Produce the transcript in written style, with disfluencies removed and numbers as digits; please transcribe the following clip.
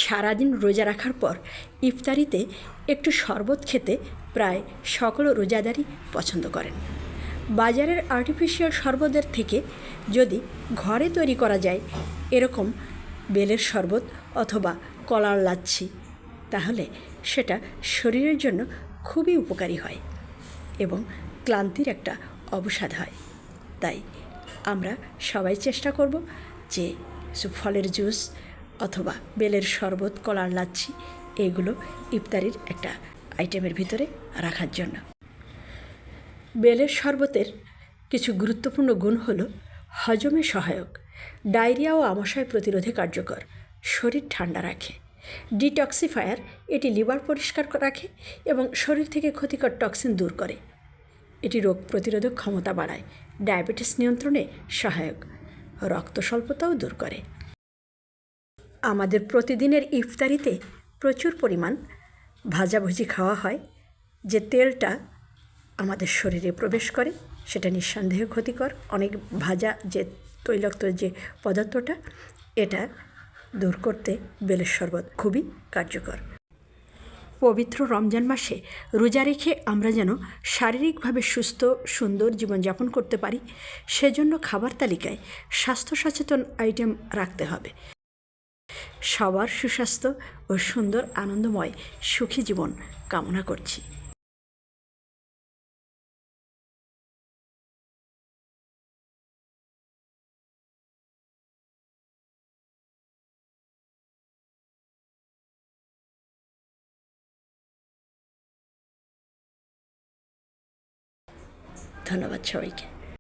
সারাদিন রোজা রাখার পর ইফতারিতে একটু শরবত খেতে প্রায় সকল রোজাদারই পছন্দ করেন। বাজারের আর্টিফিশিয়াল শরবতের থেকে যদি ঘরে তৈরি করা যায় এরকম বেলের শরবত অথবা কলার লাচ্ছি, তাহলে সেটা শরীরের জন্য খুবই উপকারী হয় এবং ক্লান্তির একটা অবসাদ হয়। তাই আমরা সবাই চেষ্টা করব যে ফলের জুস অথবা বেলের শরবত, কলার লাচ্ছি এইগুলো ইফতারির একটা আইটেমের ভিতরে রাখার জন্য। বেলের শরবতের কিছু গুরুত্বপূর্ণ গুণ হলো হজমে সহায়ক, ডায়রিয়া ও আমাশয় প্রতিরোধে কার্যকর, শরীর ঠান্ডা রাখে, ডিটক্সিফায়ার, এটি লিভার পরিষ্কার রাখে এবং শরীর থেকে ক্ষতিকর টক্সিন দূর করে। এটি রোগ প্রতিরোধক ক্ষমতা বাড়ায়, ডায়াবেটিস নিয়ন্ত্রণে সহায়ক, রক্ত স্বল্পতাও দূর করে। আমাদের প্রতিদিনের ইফতারিতে প্রচুর পরিমাণ ভাজাভুজি খাওয়া হয়, যে তেলটা আমাদের শরীরে প্রবেশ করে সেটা নিঃসন্দেহে ক্ষতিকর। অনেক ভাজা যে তৈলাক্ত যে পদার্থটা, এটা দূর করতে বেলের শরবত খুবই কার্যকর। পবিত্র রমজান মাসে রোজা রেখে আমরা যেন শারীরিকভাবে সুস্থ সুন্দর জীবনযাপন করতে পারি, সেজন্য খাবার তালিকায় স্বাস্থ্য সচেতন আইটেম রাখতে হবে। সবার সুস্বাস্থ্য ও সুন্দর আনন্দময় সুখী জীবন কামনা করছি। ধন্যবাদ সবাইকে।